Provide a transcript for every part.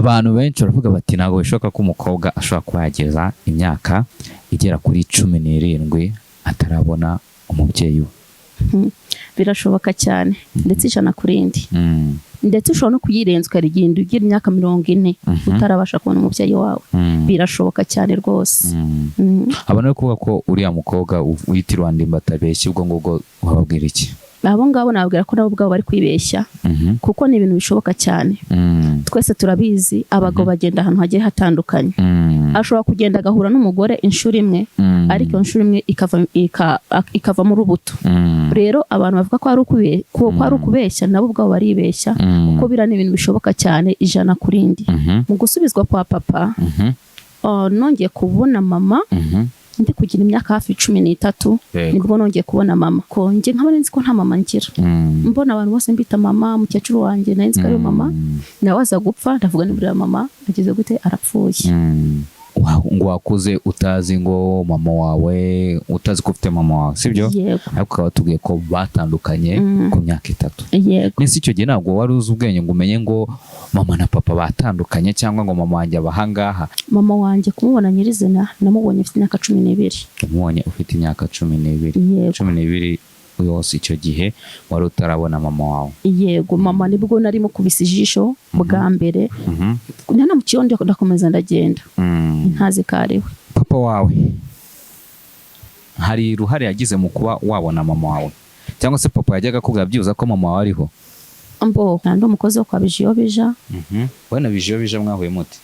Abantu benshi baravuga bati ntabwo bishoboka ko umukobwa ashobora kuba yageza imyaka igera kuri 17 atarabona umubyeyi we. Birashoboka cyane ndetse ijana kuri indi. Ndetse ushobora no kuyirenza ukariginda ugira imyaka 40 utarabasha kubona umubyeyi wawe. Birashoboka cyane rwose. Abantu bari kuvuga ko uriya mukobwa witirwa ndimbata abeshya, ubwo ngubwo wababwira iki? Abo ngabo nababwira ko nabo ubwabo bari kwibeshya kuko ni ibintu bishoboka cyane. Twese turabizi abagabo bagenda ahantu hagiye hatandukanye. Ashobora kugenda agahura n'umugore inshuro imwe, ariko inshuro imwe ikava mu rubuto. Rero abantu bavuga ko ari ukubeshya nabo ubwabo baribeshya kuko bira ni ibintu bishoboka cyane ijana kuri indi. Mu gusubizwa kwa papa nongeye kubona mama ndi kugira imyaka hafi 13 nibwo nongeye kubona mama. Ko nje nkaba nzi ko nta mama ngira. Mbona abantu bose mbita mama, mukecuru wanjye narinzi ko ari mama, nawaza gupfa ndavuga ni buri mama ageze gute arapfuye. Ngo wakuze utazi ngo mama wawe, utazi ko ufite mama wawe, sibyo? Ariko ukaba tubwiye ko batandukanye ku myaka 3. Nese icyo gihe ntabwo wari uzi ubwenge ngo umenye ngo mama na papa batandukanye cyangwa ngo mama wanjye abahangaha? Mama wanjye kumubona nyirizina namubonye ufite imyaka 12. Umubonye ufite imyaka 12 yose icyo gihe wari utarabona mama wawe? Yego, mama nibwo nari mukubise ijisho bwa mbere. Nana mu kiyondo ndakomeza ndagenda ntazi kariwe. Papa wawe hari ruhare yagize mu kuba wabona mama wawe, cyangwa se papa yajyaga kubwira byibuza ko mama wawe ariho? Mbo ndi umukozi wo kwa Bijiyobija. Wowe na Bijiyobija mwahuye muti?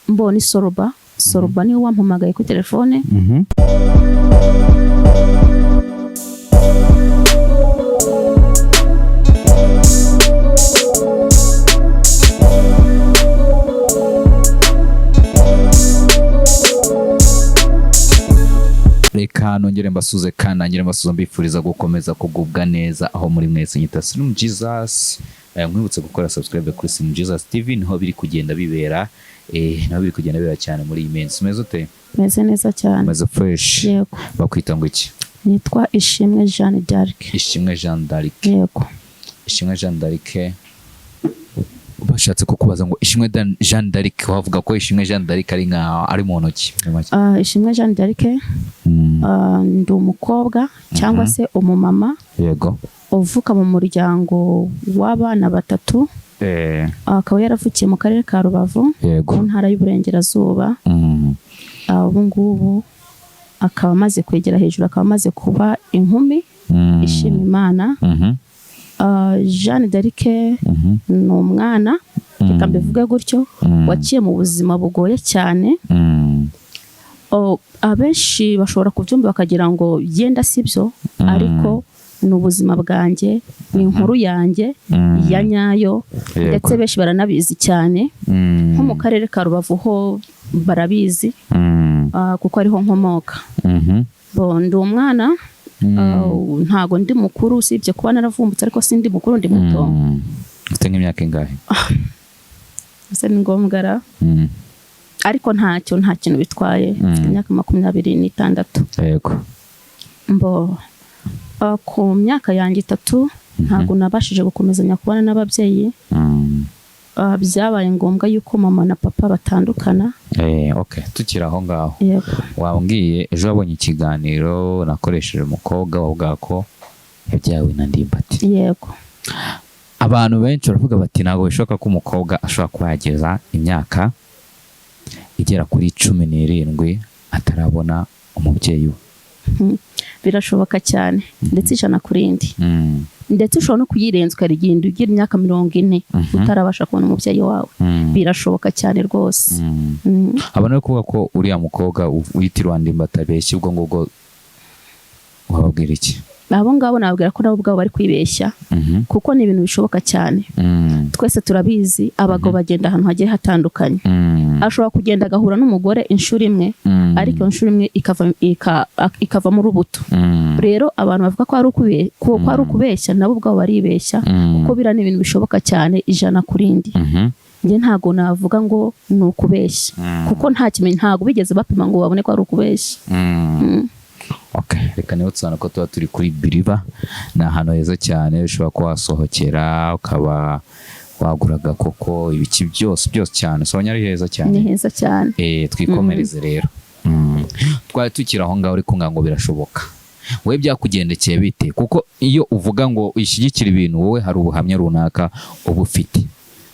Mbo ni Soroba niwe wampamagaye ku telefone. Reka nongere mbasuze kandi nangire mbasuze mbifuriza gukomeza kugubwa neza aho muri mwese. Nyita Slim Jesus. Nkwibutse gukora subscribe kuri Slim Jesus TV, niho biri kugenda bibera cyane muri iyi minsi. Meze ute? Meze neza cyane. Meze fresh. Yego. Bakwita ngo iki? Nitwa Ishimwe Jeanne d'Arc. Ishimwe Jeanne d'Arc. Yego. Ishimwe Jeanne d'Arc. Bashatse kukubaza ngo Ishimwe Jeanne d'Arc, wavuga ko Ishimwe Jeanne d'Arc ari mu ntoki? Ishimwe Jeanne d'Arc ndi umukobwa cyangwa se umumama. Yego. Uvuka mu muryango w'abana 3. Akaba yaravukiye mu karere ka Rubavu mu ntara y'Uburengerazuba. Ubu ngubu akaba amaze kwegera hejuru, akaba amaze kuba inkumi ishima Imana. Jeanne d'Arc ni umwana, reka mbivuge gutyo, waciye mu buzima bugoye cyane. Abenshi bashobora kubyumva bakagira ngo yenda sibyo, ariko ni ubuzima bwanjye, ni inkuru yanjye ya nyayo, ndetse benshi baranabizi cyane. Nko mu karere ka Rubavu ho barabizi kuko ariho nkomoka. Ndi umwana, ntago ndi mukuru usibye kuba naravumbutse, ariko sindi mukuru, ndi muto. Ufite nk'imyaka ingahe? Ese ni ngombwa ariko nta kintu bitwaye. Mfite imyaka 26. Yego. Mbo ku myaka yanjye 3 ntago nabashije gukomezanya kubana n'ababyeyi. Byabaye ngombwa yuko mama na papa batandukana. Okay, tukira aho ngaho. Yego. Wambwiye ejo wabonye ikiganiro nakoresheje umukobwa wavuga ko yabyawe na ndimbati. Yego. Abantu benshi baravuga bati ntabwo bishoboka ko umukobwa ashobora kuba yageza imyaka igera kuri 17 atarabona umubyeyi we. Birashoboka cyane ndetse ijana kuri indi. Ndetse ushobora no kuyirenza ukariginda ugira imyaka 40 utarabasha kubona umubyeyi wawe. Birashoboka cyane rwose. Abantu bari kuvuga ko uriya mukobwa witirwa ndimbata abeshya, ubwo ngubwo wababwira iki? Abo ngabo nababwira ko nabo ubwabo bari kwibeshya kuko ni ibintu bishoboka cyane. Twese turabizi abagabo bagenda ahantu hagiye hatandukanye. Ashobora kugenda agahura n'umugore inshuro imwe, ariko inshuro imwe ikava mu rubuto. Rero abantu bavuga ko ari ukubeshya nabo ubwabo baribeshya kuko bira ni ibintu bishoboka cyane ijana kuri indi. Nje ntago navuga ngo ni ukubeshya kuko ntago bigeze bapima ngo babone ko ari ukubeshya. Okay, reka niho tsana ko tuba turi kuri Biriba, na hano heza cyane ushobora kuhasohokera ukaba twaguraga koko ibiki byose cyane Sonya ari heza cyane, ni heza cyane. Twikomereze rero. Twari tukiri aho ngaho ariko ngo birashoboka. Wowe byakugendekeye bite? Kuko iyo uvuga ngo ishyigikira ibintu wowe hari ubuhamya runaka uba ufite,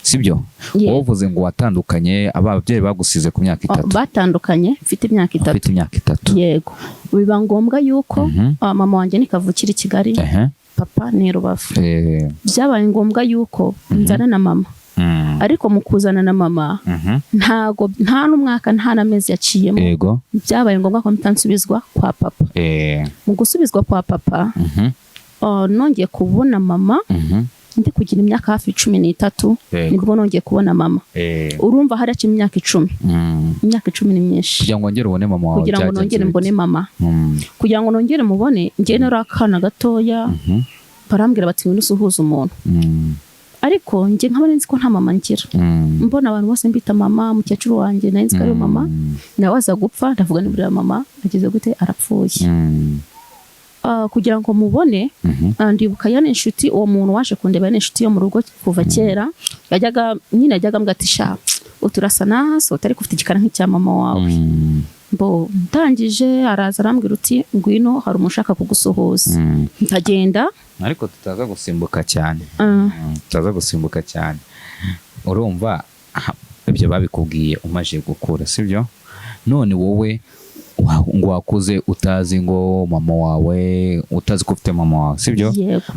sibyo? Wowe uvuze ngo watandukanye, ababyeyi bagusize ku myaka 3. Batandukanye mfite imyaka 3. Ufite imyaka 3. Yego. Biba ngombwa yuko mama wanjye ni kavukira i Kigali, papa ni Rubavu. Byabaye ngombwa yuko nzana na mama. Ariko mu kuzana na mama nta n'umwaka nta n'amezi yaciyemo. Yego. Byabaye ngombwa ko nsubizwa kwa papa. Mu gusubizwa kwa papa nongeye kubona mama ndi kugira imyaka hafi 13 nibwo nongeye kubona mama. Urumva haraci imyaka 10. Imyaka 10 ni myinshi. Kugira ngo ngere ubone mama wawe, kugira ngo nongere mbone mama. Kugira ngo nongere mubone ngiye narakana gatoya. Barambwira bati ngo nusuhuza umuntu. Ariko nje nkaba nzi ko nta mama ngira. Mbona abantu bose mbita mama, mukecuru wanjye nzi ko ari mama. Nawaza gupfa ndavuga niburira mama ageze gute arapfuye. Kugira ngo mubone ndibuka yana inshuti uwo muntu waje kundeba yana inshuti yo mu rugo kuva kera yajyaga mbwa ati sha uturasa naso utari kufite igikara nk'icya mama wawe. Bo ndangije araza arambwira uti ngwino hari umushaka kugusuhuza. Ntagenda ariko tutaza gusimbuka cyane. Urumva ibyo babikubwiye umaje gukura, sibyo? None wowe ngo wakuze utazi ngo mama wawe, utazi ko ufite mama wawe, sibyo?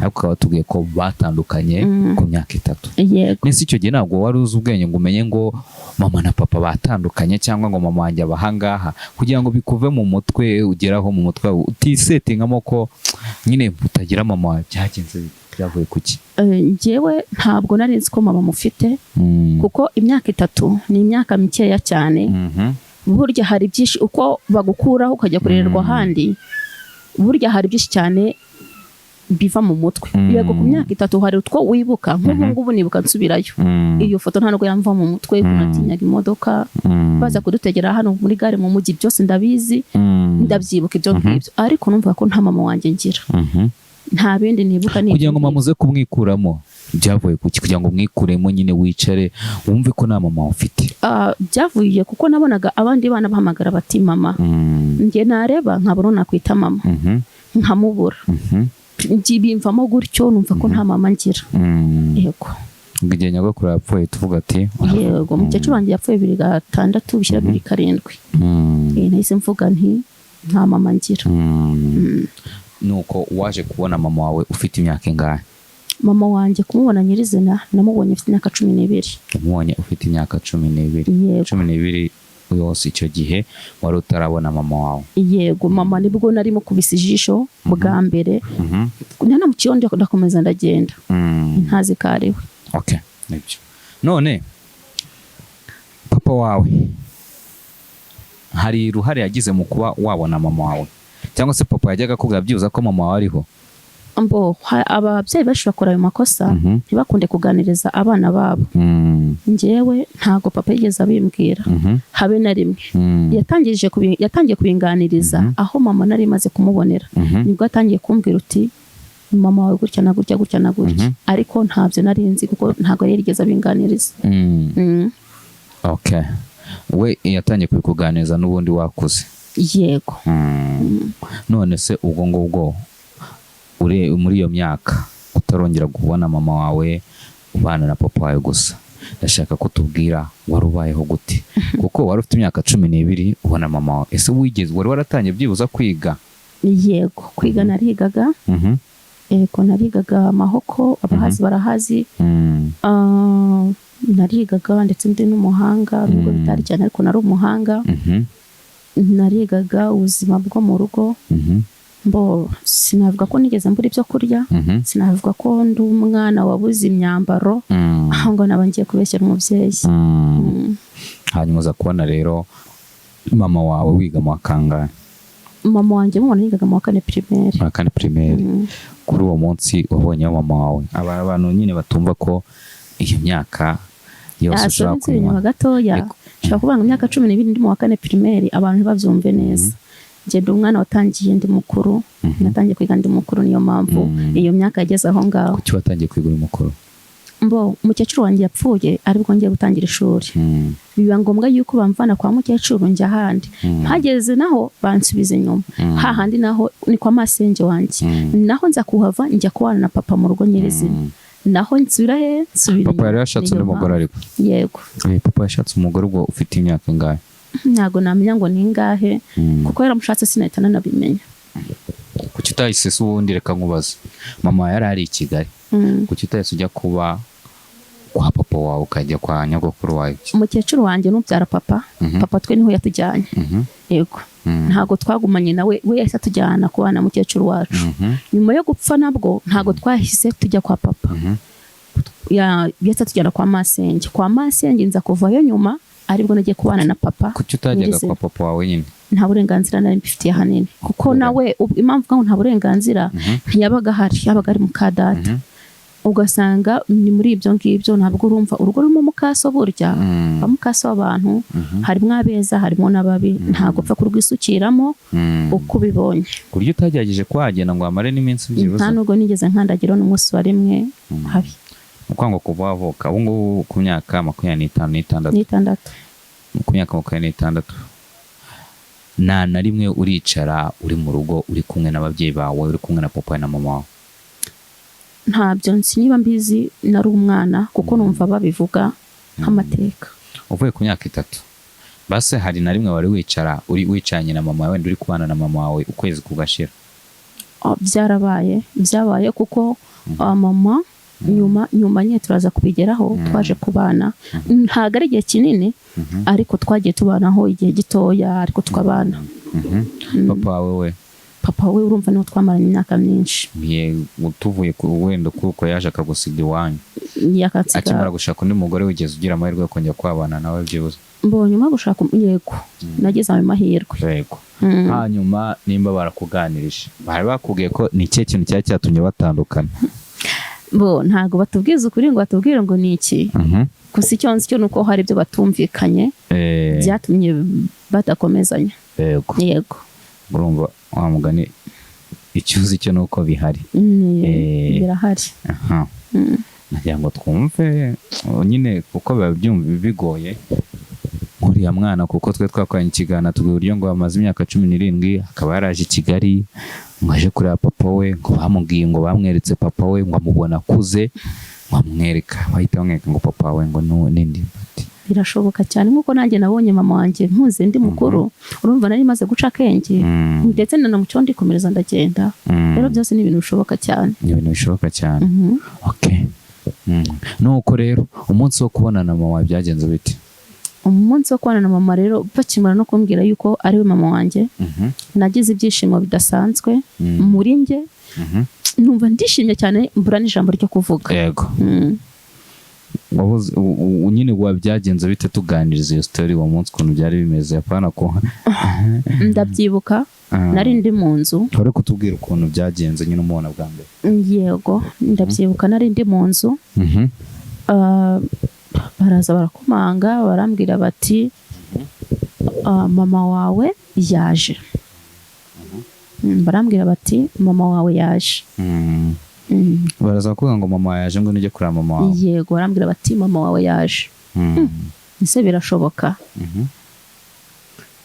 Ariko ukaba tubwiye ko batandukanye ku myaka 3. Nese icyo gihe ntabwo wari uzi ubwenge ngo umenye ngo mama na papa batandukanye cyangwa ngo mama wanjye abahangaha, kugira ngo bikuve mu mutwe ugeraho mu mutwe utisetingamo ko nyine utagira mama wawe. Byavuye kuki? Njyewe ntabwo nari nzi ko mama mufite, kuko imyaka 3 ni imyaka mikeya cyane. Burya hari byinshi uko bagukuraho ukajya kurererwa handi, burya hari byinshi cyane biva mu mutwe. Yego ku myaka 3 hari utwo wibuka, nk'ubu ngubu nibuka nsubirayo. Iyo foto ntabwo yamva mu mutwe, kunatinyaga imodoka baza kudutegera hano muri gare mu mujyi, byose ndabizi, ndabyibuka ibyo ngibyo. Ariko numva ko nta mama wanjye ngira. Nta bindi nibuka ni kugira ngo mama uze kumwikuramo. Byavuye kuki kugira ngo mwikuremo nyine wicare wumve ko nta mama ufite? Byavuye kuko nabonaga abandi bana bahamagara bati mama. Nge nareba nkabona nakwita mama. Nkamubura. Bimvamo gutyo numva ko nta mama ngira. Yego. Ngiye nyagakuru yapfuye tuvuga ati yego mukecuru wanjye yapfuye 2006 bishyira 2007. Nahise mvuga nti nta mama ngira. Nuko waje kubona mama wawe ufite imyaka ingahe? Mama wanjye kumubona nyirizina namubonye ufite imyaka 12. Umubonye ufite imyaka 12. 12 yose icyo gihe wari utarabona mama wawe? Yego, mama nibwo nari mukubise ijisho bwa mbere. Nana mu kiyondo ndakomeza ndagenda. Ntazi kariwe. Okay, nibyo. None papa wawe hari ruhare yagize mu kuba wabona mama wawe, cyangwa se papa yajyaga kubwira byibuza ko mama wawe ariho? Ababyeyi benshi bakora ayo makosa, ntibakunde kuganiriza abana babo. Njyewe ntago papa yigeze abimbwira habe na rimwe. Yatangiye kubinganiriza aho mama nari maze kumubonera. Nibwo atangiye kumbwira uti mama wawe gutya na gutya gutya na gutya. Ariko ntabyo nari nzi kuko ntago yigeze abinganiriza. Okay. We yatangiye kuganiriza n'ubundi wakuze? Yego. None se ubwo ngubwo muri iyo myaka utarongera kubona mama wawe, ubana na papa wawe gusa, ndashaka kutubwira wari ubayeho gute? Kuko wari ufite imyaka 12 ubona mama wawe. Ese wigeze wari waratangiye byibuza kwiga? Yego, kwiga narigaga. Yego, narigaga amahoko, abahazi barahazi. Narigaga ndetse ndi n'umuhanga, nubwo bitari cyane ariko nari umuhanga. Narigaga ubuzima bwo mu rugo. Sinavuga ko nigeze mbura ibyo kurya, sinavuga ko ndi umwana wabuze imyambaro, ahubwo nabangiye kubeshyera umubyeyi. Hanyuma uza kubona rero mama wawe wiga mu kangahe? Mama wanjye mubona yigaga mu 4 primaire. 4 primaire. Kuri uwo munsi wabonye mama wawe, abantu nyine batumva ko iyo myaka yose ushobora kuba gatoya, ushobora kuvuga ngo imyaka 12 ndi mu 4 primaire, abantu ntibabyumve neza. Njye umwana watangiye ndi mukuru, natangiye kwiga ndi mukuru, niyo mpamvu iyo myaka yageze aho ngaho. Kuki watangiye kwiga uri mukuru? umukecuru wanjye yapfuye aribwo ngiye gutangira ishuri biba ngombwa yuko bamvana kwa mukecuru njya ahandi hageze naho bansubiza inyuma hahandi naho ni kwa masenge wanjye naho nza kuhava njya kubana na papa mu rugo nyirizina naho nsubira papa yari yashatse undi mugore ariko yego papa yashatse umugore ubwo ufite imyaka ingahe ntago namenya ngo ni ingahe kuko yaramushatse sinahita nanabimenya kuki utahise se ubundi reka nkubaza mama yari ari i Kigali kuki utahise ujya kuba kwa papa wawe ukajya kwa nyogokuru wawe umukecuru wanjye n'ubyara papa papa twe niho yatujyanye yego ntago twagumanye nawe we yahise atujyana kubana mukecuru wacu nyuma yo gupfa nabwo ntago twahise tujya kwa papa yahise atujyana kwa masenge nza kuvayo nyuma aribwo nagiye kubana na papa kuki utajyaga kwa papa wawe nyine nta burenganzira nari mbifitiye hanini kuko nawe impamvu ngo nta burenganzira ntiyabaga ari mu kadata ugasanga ni muri ibyo ngibyo ntabwo urumva urugo rurimo mukaso burya mukaso w'abantu harimo abeza harimo n'ababi ntabwo upfa kurwisukiramo uko ubibonye kuryo utagerageje kuhagenda ngo amare n'iminsi byibuze nta nubwo nigeze nkandagira n'umunsi wa rimwe habi ukwanga kuva wavuka ubu ngubu ku myaka 26 ku myaka 26 na rimwe uricara uri mu rugo uri kumwe n'ababyeyi bawe uri kumwe na papa na mama wawe ntabyo nsi niba mbizi nari umwana kuko numva babivuga nk'amateka uvuye ku myaka 3 base hari na rimwe wari wicara uri wicanye na mama wawe uri kubana na mama wawe ukwezi kugashira byabaye kuko mama nyuma nye turaza kubigeraho twaje kubana ntago ari igihe kinini ariko twagiye tubanaho igihe gitoya ariko tukabana papa we urumva niho twamaranye imyaka myinshi utuvuye wenda kuko yaje akagusiga iwanyu akimara gushaka undi mugore wigeze ugira amahirwe yo kongera kwabana nawe byibuze nyuma gushaka yego nageze ayo mahirwe yego hanyuma nimba barakuganirije bari bakubwiye ko ni ikihe kintu cyari cyatumye batandukana ntago batubwiza ukuri ngo batubwire ngo ni iki gusa icyo nzi cyo nuko hari ibyo batumvikanye byatumye badakomezanya yego urumva wa mugani icyuzi cyo nuko bihari birahari nagira ngo twumve nyine kuko biba bigoye nkuriya mwana kuko twe twakoranye ikiganiro tubwira uburyo ngo bamaze imyaka 17 akaba yaraje i Kigali mwaje kureba papa we ngo bamubwiye ngo bamweretse papa we ngo amubona akuze bamwereka bahita bamwereka ngo papa we ngo n'indi birashoboka cyane nkuko nanjye nabonye mama wanjye ntuze ndi mukuru urumva nari maze guca akenge ndetse na mucyo ndikomereza ndagenda rero byose ni ibintu bishoboka cyane okay nuko rero umunsi wo kubona na mama byagenze bite umunsi wo kubana na mama rero bakimara no kumbwira yuko ari we mama wanjye nagize ibyishimo bidasanzwe muri nge numva ndishimye cyane mbura n'ijambo ryo kuvuga yego nyine wabyagenze bite tuganiriza iyo story uwo munsi ukuntu byari bimeze apana ko ndabyibuka nari ndi mu nzu uri kutubwira ukuntu byagenze nyine umubona bwa mbere yego ndabyibuka nari ndi mu nzu baraza barakomanga barambwira bati mama wawe yaje barambwira bati mama wawe yaje baraza kuvuga ngo mama yaje ngo nijye kureba mama wawe yego barambwira bati mama wawe yaje ese birashoboka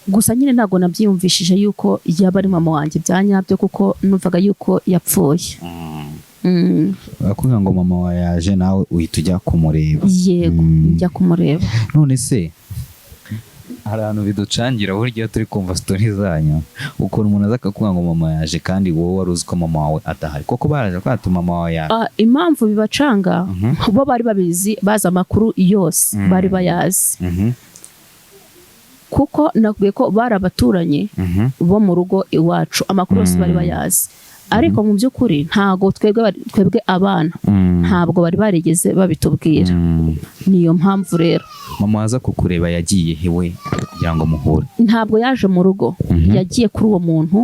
gusa nyine ntabwo nabyiyumvishije yuko yaba ari mama wanjye byanyabyo kuko numvaga yuko yapfuye barakubwira ngo mama wawe yaje nawe uhita ujya kumureba yego njya kumureba none se hari ahantu biducangira burya turi kumva story zanyu ukuntu umuntu aza akakubwira ngo mama yaje kandi wowe wari uzi ko mama wawe adahari koko baraje kwata mama wawe yaje impamvu bibacanga bo bari babizi bazi amakuru yose bari bayazi kuko nakubwiye ko bari abaturanyi bo mu rugo iwacu amakuru yose bari bayazi ariko mu by'ukuri ntago twebwe abana ntabwo bari barigeze babitubwira niyo mpamvu rero mama aza kukureba yagiye hewe kugira ngo muhure ntabwo yaje mu rugo yagiye kuri uwo muntu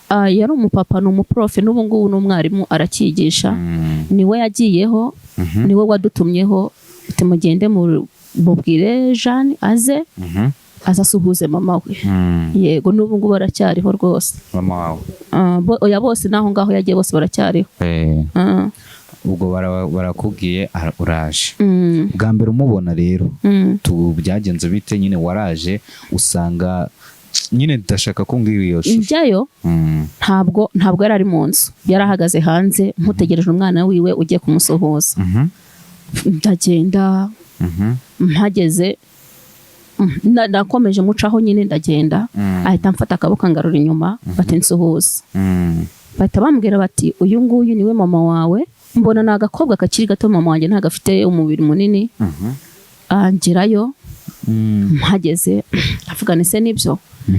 yari umupapa n'umuprofe n'ubu ngubu n'umwarimu arakigisha niwe yagiyeho niwe wadutumyeho mugende mubwire Jeanne aze azasuhuze mama we yego n'ubu ngubu baracyariho rwose mama wawe oya bose naho ngaho yagiye bose baracyariho ubwo barakubwiye uraje bwa mbere umubona rero byagenze bite nyine waraje usanga nyine ndashaka kumbwira iyo shusho njyayo ntabwo yari ari mu nzu yari ahagaze hanze mutegereje umwana wiwe ugiye kumusuhuza ndagenda mpageze nakomeje mucaho nyine ndagenda ahita mfata akaboko ngarura inyuma bati nsuhuza bahita bambwira bati uyu nguyu niwe mama wawe mbona ni agakobwa kakiri gato mama wanjye ntabwo afite umubiri munini ngerayo mpageze avugana ese nibyo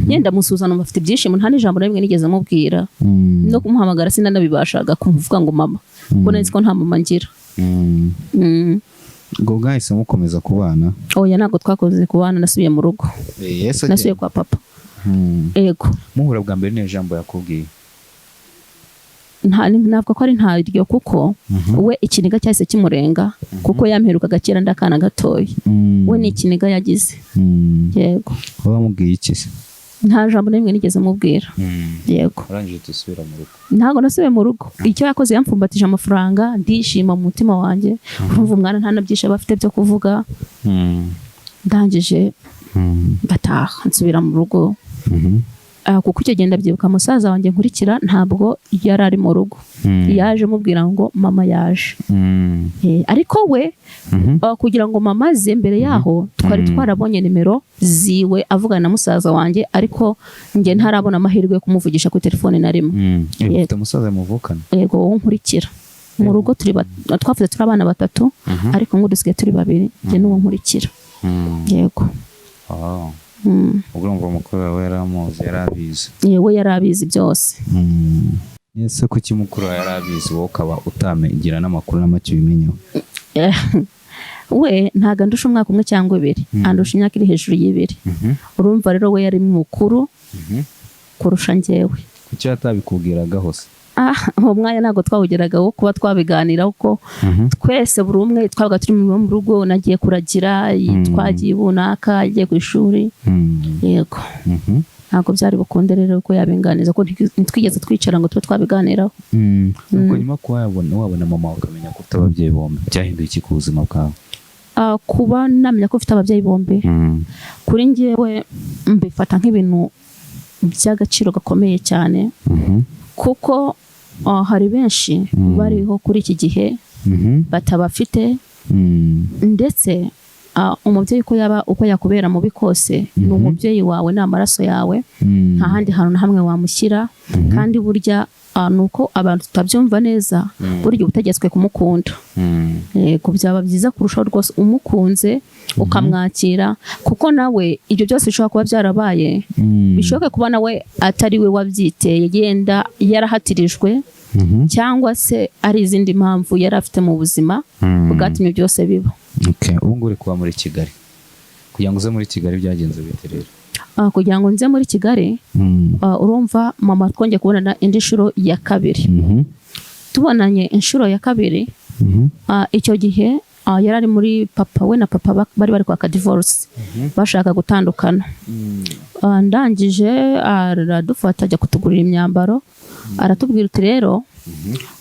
yenda musuhuza numva afite ibyishimo nta n'ijambo na rimwe nigeze mubwira no kumuhamagara sinanabibashaga kumuvuga ngo mama mbona nzi ko nta mama ngira ngo bwahise mukomeza kubana oya ntabwo twakoze kubana nasubiye mu rugo nasubiye kwa papa ego muhura bwa mbere niyo jambo yakubwiye ntabwo ko ari ntaryo kuko we ikiniga cyahise kimurenga kuko yamperukaga kera ndakana gatoya we ni ikiniga yagize yego wamubwiye iki se nta jambo na rimwe nigeze mubwira yego urangije tusubira mu rugo ntabwo nasubiye mu rugo icyo yakoze yamfumbatije amafaranga ndishima mu mutima wanjye urumva umwana nta nabyishe bafite byo kuvuga ndangije ndataha nsubira mu rugo kuko icyo genda byibuka musaza wanjye nkurikira ntabwo yari ari mu rugo yaje mubwira ngo mama yaje ariko we kugira ngo mama aze mbere yaho twari twarabonye nimero ziwe avugana na musaza wanjye ariko njye ntarabona amahirwe yo kumuvugisha kuri telefone na rimwe ufite musaza muvukana yego wowe nkurikira mu rugo twavuze turi abana batatu ariko ngo dusigaye turi babiri njye n'uwo nkurikira yego ubwo urumva umukuru wawe yari amuzi yari abizi yewe yari abizi byose ese kuki mukuru wawe yari abizi wowe ukaba utamenyera n'amakuru na make ubimenyeho we ntago andusha umwaka umwe cyangwa ibiri andusha imyaka iri hejuru y'ibiri urumva rero we yari mukuru kurusha njyewe kuki atabikubwiragaho se uwo mwanya ntabwo twawugeraga wo kuba twabiganiraho ko twese buri umwe twabaga turi mu rugo nagiye kuragira twagiye bunaka agiye ku ishuri yego ntabwo byari bukunde rero ko yabinganiza ko ntitwigeze twicara ngo tube twabiganiraho nuko nyuma kuba wabona mama ukamenya ko ufite ababyeyi bombi byahinduye iki ku buzima bwawe kuba namenya ko ufite ababyeyi bombi kuri njyewe mbifata nk'ibintu by'agaciro gakomeye cyane kuko hari benshi bariho kuri iki gihe batabafite ndetse umubyeyi uko yakubera mubi kose ni umubyeyi wawe ni amaraso yawe nta handi hantu na hamwe wamushyira kandi burya ni uko abantu tutabyumva neza burya ubutegetswe kumukunda yego byaba byiza kurushaho rwose umukunze ukamwakira kuko nawe ibyo byose bishobora kuba byarabaye bishoboke kuba nawe atari we wabyiteye yenda yarahatirijwe cyangwa se ari izindi mpamvu yari afite mu buzima bwatumye byose biba ubu ngubu uri kuba muri Kigali kugira ngo uze muri Kigali byagenze bite rero kugira ngo nze muri Kigali urumva mama twongeye kubonana indi nshuro ya kabiri tubonanye inshuro ya kabiri icyo gihe yari ari muri papa we na papa bari kwaka divorce bashaka gutandukana ndangije aradufata ajya kutugurira imyambaro aratubwira uti rero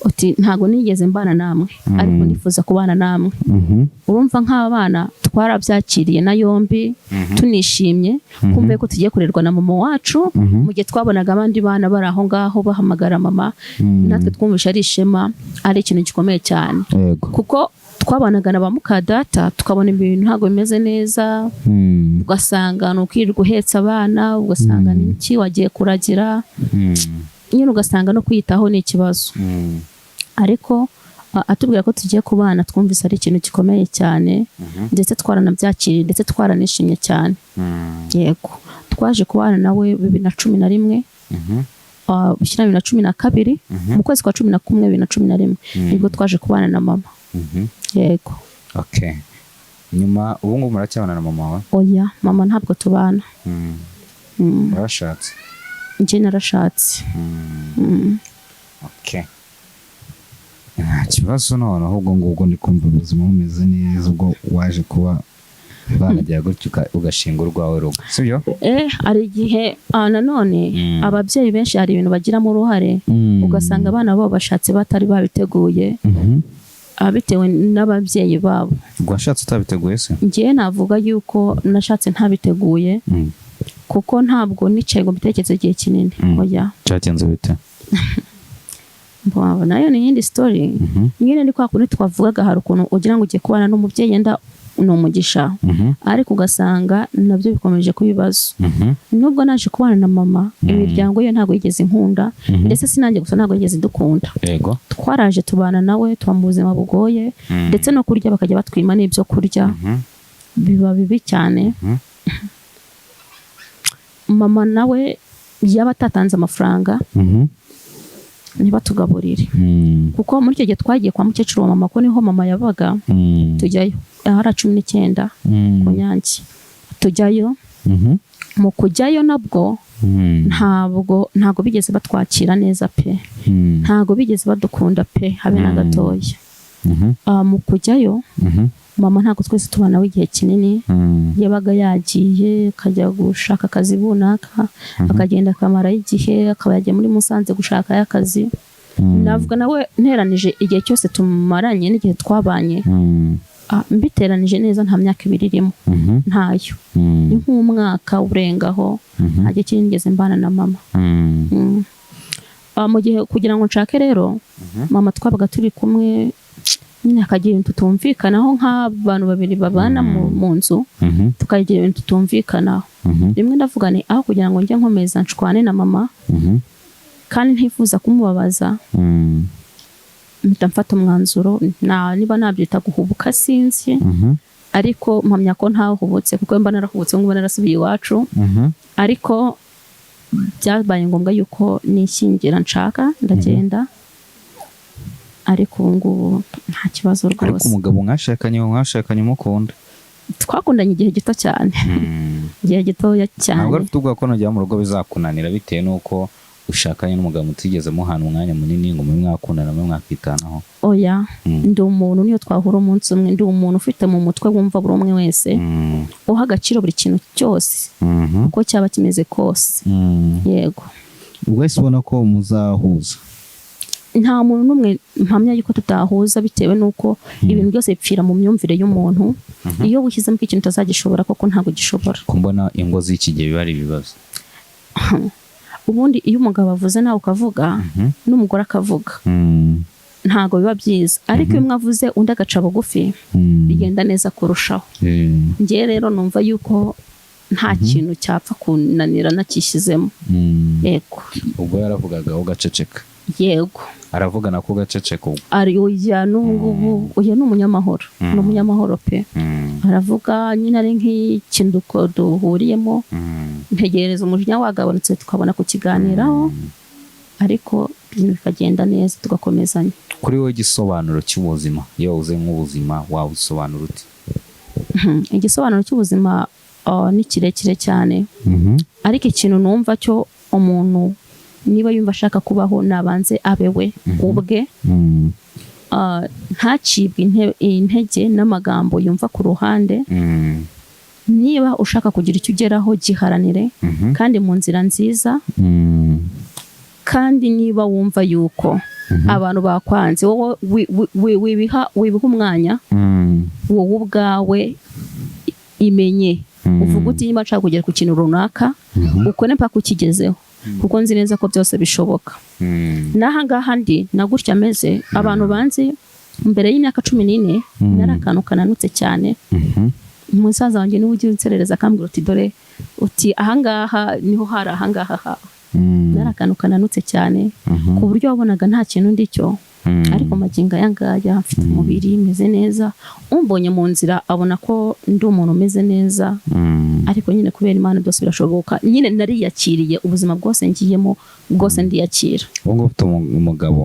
uti ntago nigeze mbana namwe ariko nifuza kubana namwe urumva nk'abana twarabyakiriye na yombi tunishimye kumva ko tugiye kurerwa na mama wacu mu gihe twabonaga abandi bana bari aho ngaho bahamagara mama natwe twumvisha ari ishema ari ikintu gikomeye cyane kuko twabanaga na ba mukadata tukabona ibintu ntabwo bimeze neza ugasanga ni ukwirirwa uhetse abana ugasanga ni iki wagiye kuragira nyine ugasanga no kwiyitaho ni ikibazo ariko atubwira ko tugiye kubana twumvise ari ikintu gikomeye cyane ndetse twaranabyakiriye ndetse twaranishimye cyane yego twaje kubana nawe 2011 bishyira 2012 mu kwezi kwa 11 2011 nibwo twaje kubana na mama yego nyuma ubu ngubu muracyabana na mama wawe oya mama ntabwo tubana warashatse njye narashatse nta kibazo none ahubwo ngubwo ndi kumva ubuzima bumeze neza ubwo waje kuba banagira gutyo ugashinga urwawe rugo sibyo hari igihe nanone ababyeyi benshi hari ibintu bagiramo uruhare ugasanga abana babo bashatse batari babiteguye bitewe n'ababyeyi babo. Washatse utabiteguye se? Ngiye navuga yuko nashatse ntabiteguye kuko ntabwo nicaye ngo mbitekereze igihe kinini. Oya. Cyagenze bite? Mbona nayo ni yindi story. Nyine ni kwa kundi twavugaga hari ukuntu ugira ngo ugiye kubana n'umubyeyi yenda ni umugisha, ariko ugasanga nabyo bikomeje kubibazo. Nubwo naje kubana na mama, imiryango yo ntabwo yigeze inkunda, ndetse sinanjye gusa ntabwo yigeze dukunda. Yego. Twaraje tubana nawe, tuba mu buzima bugoye, ndetse no kurya bakajya batwima n'ibyo kurya, biba bibi cyane. Mama nawe yaba atatanze amafaranga niba tugaburire, kuko muri icyo gihe twagiye kwa mukecuru wa mama, ko niho mama yabaga, tujyayo ahari 19 ku Nyange, tujyayo. Mu kujyayo nabwo ntabwo bigeze batwakira neza pe, ntabwo bigeze badukunda pe habe na gatoya. Mu kujyayo mama ntabwo twese tubana w'igihe kinini, yabaga yagiye akajya gushaka akazi runaka, akagenda akamara igihe, akaba yagiye muri Musanze gushaka y'akazi. Navuga nawe nteranije igihe cyose tumaranye n'igihe twabanye, mbiteranije neza nta myaka 2 irimo, ntayo. Ni nk'umwaka urengaho, nta gihe kinigeze mbana na mama. Mu gihe kugira ngo nshake rero, mama twabaga turi kumwe, nyine akagira ibintu tutumvikanaho nk'abantu babiri babana mu nzu, tukagira ibintu tutumvikanaho. Rimwe ndavuga ni aho kugira ngo njye nkomeza nshwane na mama kandi ntifuza kumubabaza, mpita mfata umwanzuro, niba nabyita guhubuka sinzi, ariko mpamya ko ntahubutse kuko mba narahubutse ngo narasubiye iwacu. Ariko byabaye ngombwa yuko nishingira nshaka, ndagenda. Ariko ubu ngubu nta kibazo rwose. Ariko umugabo mwashakanye mukunda? Twakundanye igihe gito cyane. Igihe gitoya cyane. Ntabwo ufite ubwoba ko nujya mu rugo bizakunanira bitewe n'uko ushakanye n'umugabo mutigeze muhana umwanya munini ngo mube mwakundana mube mwakitanaho? Oya, ndi umuntu niyo twahura umunsi umwe, ndi umuntu ufite mu mutwe wumva buri umwe wese uha agaciro buri kintu cyose uko cyaba kimeze kose. Yego. Wese ubona ko muzahuza? Nta muntu n'umwe mpamya yuko tutahuza bitewe n'uko ibintu byose bipfira mu myumvire y'umuntu. Iyo wishyizemo ko ikintu utazagishobora koko ntabwo gishobora. Kumbona ingo z'iki gihe biba ari ibibazo. Ubundi iyo umugabo avuze nawe ukavuga, n'umugore akavuga, ntabwo biba byiza. Ariko iyo umwe avuze undi agaca bugufi, bigenda neza kurushaho. Ngiye rero numva yuko nta kintu cyapfa kunanira nakishyizemo. Yego. Ubwo yaravugaga ugaceceka? Yego. Aravuga nako gaceceka? Ari oya n'ubu, oya n'umunyamahoro, n'umunyamahoro pe. Aravuga nyine ari nk'ikintu duhuriyemo, ntegereza umujinya wagabanutse tukabona kukiganiraho, ariko ibintu bikagenda neza tugakomezanya. Kuri wowe igisobanuro cy'ubuzima, iyo uze nk'ubuzima wawe usobanura uti? Igisobanuro cy'ubuzima ni kirekire cyane, ariko ikintu numva cyo umuntu niba yumva ashaka kubaho nabanze abewe ubwe, ntacibwe intege n'amagambo yumva ku ruhande. Niba ushaka kugira icyo ugeraho giharanire, kandi mu nzira nziza, kandi niba wumva yuko abantu bakwanze, wowe wibiha umwanya, wowe ubwawe imenye, uvuga uti niba nshaka kugera ku kintu runaka, ukone mpaka ukigezeho, kuko nzi neza ko byose bishoboka. Naha ngaha ndi na gutya ameze, abantu banzi mbere y'imyaka 14 nari akantu kananutse cyane. Umusaza wanjye niwe ugiye unserereza akambwira uti dore uti ahangaha niho hari ahangaha hawe. Nari akantu kananutse cyane ku buryo wabonaga nta kintu ndicyo, ariko magingo ayangaya mfite umubiri meze neza. Umbonye mu nzira abona ko ndi umuntu umeze neza, ariko nyine kubera Imana byose birashoboka. Nyine nariyakiriye ubuzima bwose ngiyemo bwose ndiyakira. Wowe ufite umugabo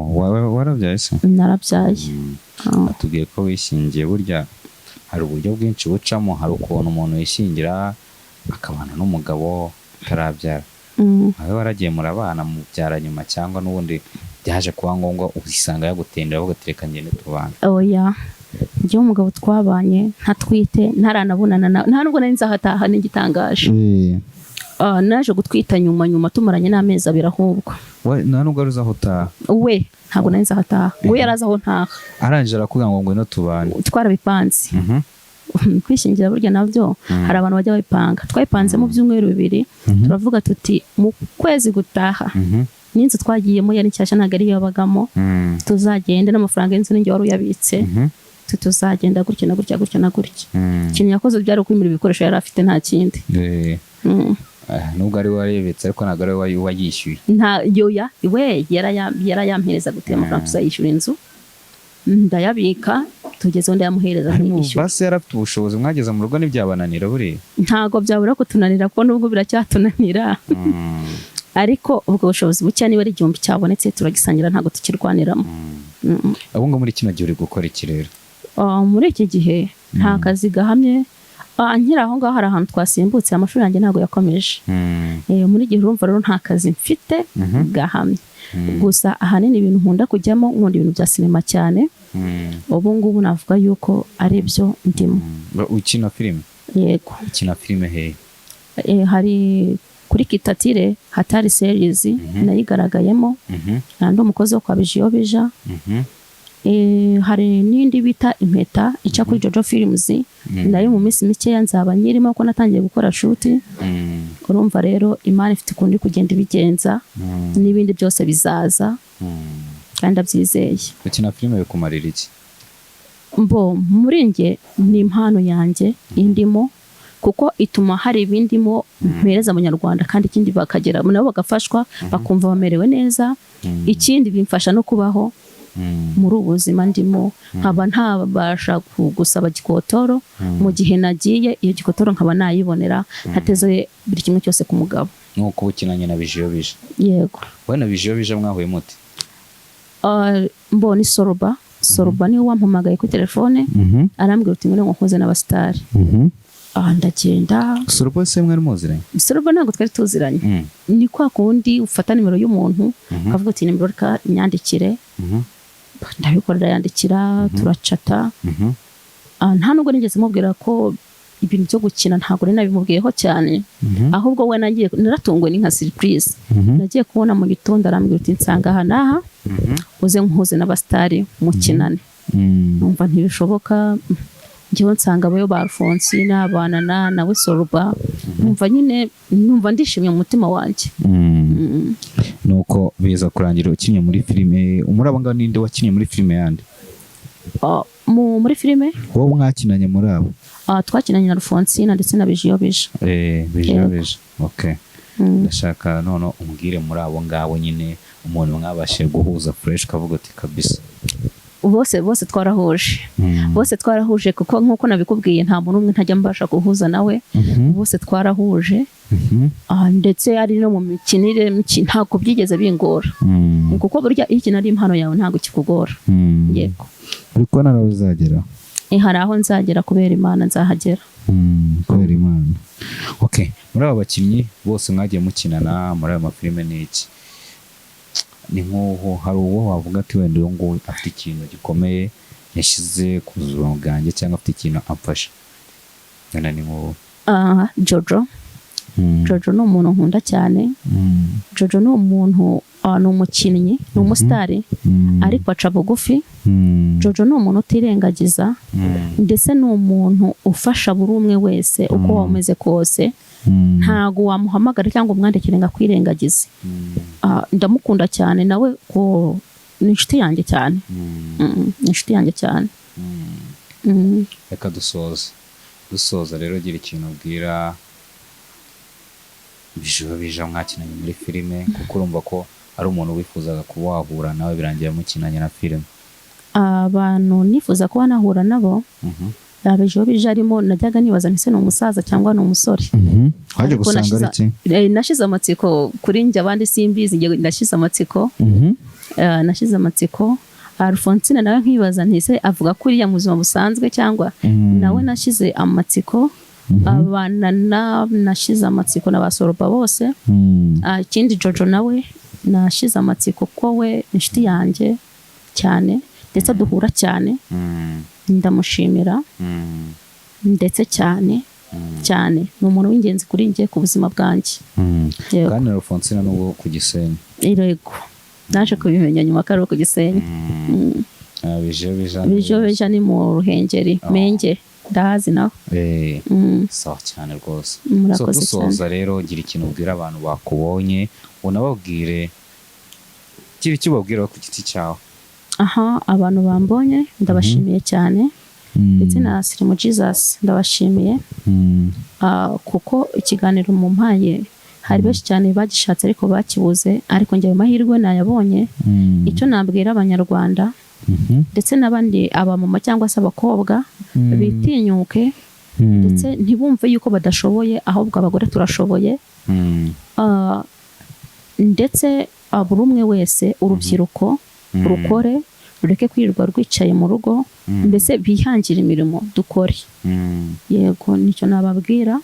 warabyaye se? Narabyaye. Atubwiye ko wishingiye, burya hari uburyo bwinshi bucamo. Hari ukuntu umuntu yishingira akabana n'umugabo utarabyara. Aho waragiye murabana mubyara nyuma, cyangwa n'ubundi byaje kuba ngombwa usanga yagutendera ugatereka ngende tubana? Oya, njye umugabo twabanye ntatwite, ntaranabonana, nta nubwo nari nzahataha. N'igitangaje naje gutwita nyuma tumaranye n'amezi 2 ahubwo. Nta nubwo aruza aho utaha? We ntabwo nari nzi aho ataha, we yaraza aho ntaha. Arangije arakubwira ngo ngwino tubane? Twarabipanze. Kwishingira burya nabyo hari abantu bajya babipanga. Twabipanze mu byumweru 2 turavuga tuti mu kwezi gutaha n'inzu twagiyemo yari nshyashya ntabwo ari yabagamo, tuzagenda n'amafaranga y'inzu n'ingi wari uyabitse, tuzagenda gutya na gutya. Ikintu yakoze byari ukwimura ibikoresho yari afite nta kindi. Nubwo ari warebetse ariko ntabwo ari wayishyuye? Nta yoya we yarayampereza gutera amafaranga tuzayishyura inzu, ndayabika tugezeho ndayamuhereza ntiyishyura. Basi yarafite ubushobozi mwageze mu rugo ntibyabananira buriya? Ntago byabura kutunanira kuko nubwo biracyatunanira ariko ubwo bushobozi bucya niba ari igihumbi cyabonetse turagisangira ntago tukirwaniramo. Abo ngo muri kino gihe uri gukora iki rero? Muri iki gihe nta kazi gahamye. Nkira aho ngaho hari ahantu twasimbutse, amashuri yanjye ntago yakomeje. Muri gihe urumva rero nta kazi mfite gahamye. Gusa ahanini ibintu nkunda kujyamo nkunda ibintu bya sinema cyane. Ubu ngubu navuga yuko ari byo ndimo. Ukina filime? Yego. Ukina filime he? Hari kuri Kitatire Hatari series nayigaragayemo, nandi umukozi wo kwa Bijiyobija. Hari n'indi bita Impeta ica kuri Jojo Films, nayo mu minsi mike nzaba nyirimo ko natangiye gukora shoot. Urumva rero Imana ifite kundi kugenda ibigenza n'ibindi byose bizaza kandi abyizeye. Ukina filime bikumarira iki? Muri nge ni impano yanjye indimo, kuko ituma hari ibindimo mpereza abanyarwanda kandi ikindi bakagera nabo bagafashwa bakumva bamerewe neza. Ikindi bimfasha no kubaho muri ubuzima ndimo, nkaba ntabasha gusaba gikotoro mu gihe nagiye, iyo gikotoro nkaba nayibonera ntateze buri kimwe cyose ku mugabo. Nuko ukinanye na Bijiyobija? Yego. Wowe na Bijiyobija mwahuye mute? Ni Soroba niwe wampamagaye kuri telefone, arambwira uti ngwino nkoze n'abastari. Ndagenda. Soroba se mwari muziranye? Soroba ntabwo twari tuziranye. Ni kwa kundi ufata nimero y'umuntu ukavuga uti nimero reka nyandikire, ndabikorera yandikira, turacata. Nta nubwo nigeze mubwira ko ibintu byo gukina ntabwo nari nabimubwiyeho cyane, ahubwo we nagiye naratunguwe ni nka surprise. Nagiye kubona mu gitondo arambwira uti nsanga aha naha uze nkuze n'abastari mukinane. Numva ntibishoboka, njyewe nsanga abayo ba Alphonse n'abana nawe Soroba, numva ndishimye mu mutima wanjye. Nuko biza kurangira ukinye muri filime. Umurabanga ninde wakinye muri filime yandi? Muri filime wowe mwakinanye muri abo? Twakinanye na Alphonse ndetse na Bijiyobija. Bijiyobija. Okay. Ndashaka none umbwire muri abo ngabo nyine umuntu mwabashe guhuza fresh kavuga ati kabisa. Bose twarahuje. Bose twarahuje kuko nkuko nabikubwiye nta muntu umwe ntajya mbasha guhuza nawe. Bose twarahuje. Ndetse ari no mu mikinire ntabwo byigeze bingora. Kuko burya iki nari impano yawe ntabwo kikugora. Yego. Ariko nawe uzagera? Hari aho nzagera kubera Imana nzahagera. Kubera Imana. Okay. Muri aba bakinnyi bose mwagiye mukinana muri aya mafilime n'iki? Ni nk'uwo hari uwo wavuga ati wenda uyu nguyu afite ikintu gikomeye yashyize ku buzima bwanjye cyangwa afite ikintu amfasha? Yana ni nk'uwo? Jojo. Jojo ni umuntu nkunda cyane. Jojo ni umuntu, ni umukinnyi, ni umusitari ariko aca bugufi. Jojo ni umuntu utirengagiza, ndetse ni umuntu ufasha buri umwe wese uko wameze kose. Ntago wamuhamagara cyangwa umwandikire ngo akwirengagize. Ndamukunda cyane, nawe ko ni inshuti yanjye cyane. Ni inshuti yanjye cyane. Reka dusoza rero gira ikintu ubwira Bijiyobija mwakinanye muri filime, kuko urumva ko ari umuntu wifuzaga kuba wahura nawe birangira mukinanye na filime. Abantu nifuza kuba nahura nabo Bijiyobija arimo, najyaga nibaza nise ni umusaza cyangwa ni umusore. Waje gusanga ari iki? Nashize amatsiko kuri njye, abandi simbizi, ndashize amatsiko. Nashize amatsiko. Alphonse nawe nkibaza ntise avuga ko iriya mu buzima busanzwe cyangwa nawe nashize amatsiko. Abana nashize amatsiko na Soroba bose. Ikindi Jojo nawe nashize amatsiko ko we inshuti yanjye cyane ndetse duhura cyane. Ndamushimira ndetse cyane cyane ni umuntu w'ingenzi kuri njye ku buzima bwanjye. Kandi na Alphonsine n'ubwo ku Gisenyi. Yego naje kubimenya nyuma ko ari ku Gisenyi. Bijobeja ni mu Ruhengeri Menge ndahazi naho. Sawa cyane rwose. So dusoza rero gira ikintu ubwira abantu bakubonye unababwire kiri cyo babwira ku giti cyawe. Abantu bambonye ndabashimiye cyane ndetse na Sirimu Jesus ndabashimiye kuko ikiganiro mu mpaye hari benshi cyane bagishatse ariko bakibuze, ariko njye amahirwe nayabonye. Icyo nabwira abanyarwanda ndetse n'abandi abamama cyangwa se abakobwa bitinyuke ndetse ntibumve yuko badashoboye, ahubwo abagore turashoboye. Ndetse buri umwe wese urubyiruko rukore, rureke kwirirwa rwicaye mu rugo, mbese bihangira imirimo dukore. Yego nicyo nababwira.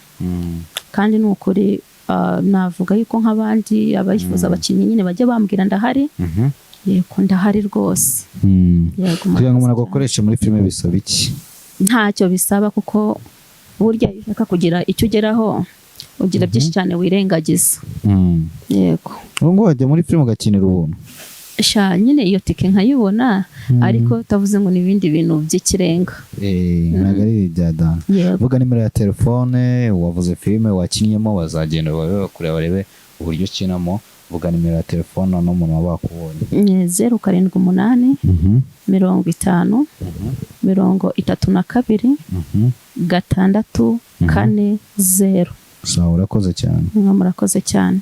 Kandi ni ukuri navuga yuko nk'abandi abayifuza abakinnyi nyine bajye bambwira ndahari. Yego ndahari rwose. Kugira ngo umuntu agukoreshe muri filime bisaba iki? Ntacyo bisaba kuko burya iyo ushaka kugira icyo ugeraho ugira byinshi cyane wirengagiza. Yego ngo wajya muri filime ugakinira ubuntu nyine iyo tike nkayibona, ariko utavuze ngo n'ibindi bintu by'ikirenga. Ntabwo ari ibya dana. Vuga nimero ya telefone, wavuze filime wakinnyemo, bazagenda kureba barebe uburyo ukinamo. Vuga nimero ya telefone n'umuntu waba wakubonye. 078 50 32 640. Sawa urakoze cyane. Murakoze cyane.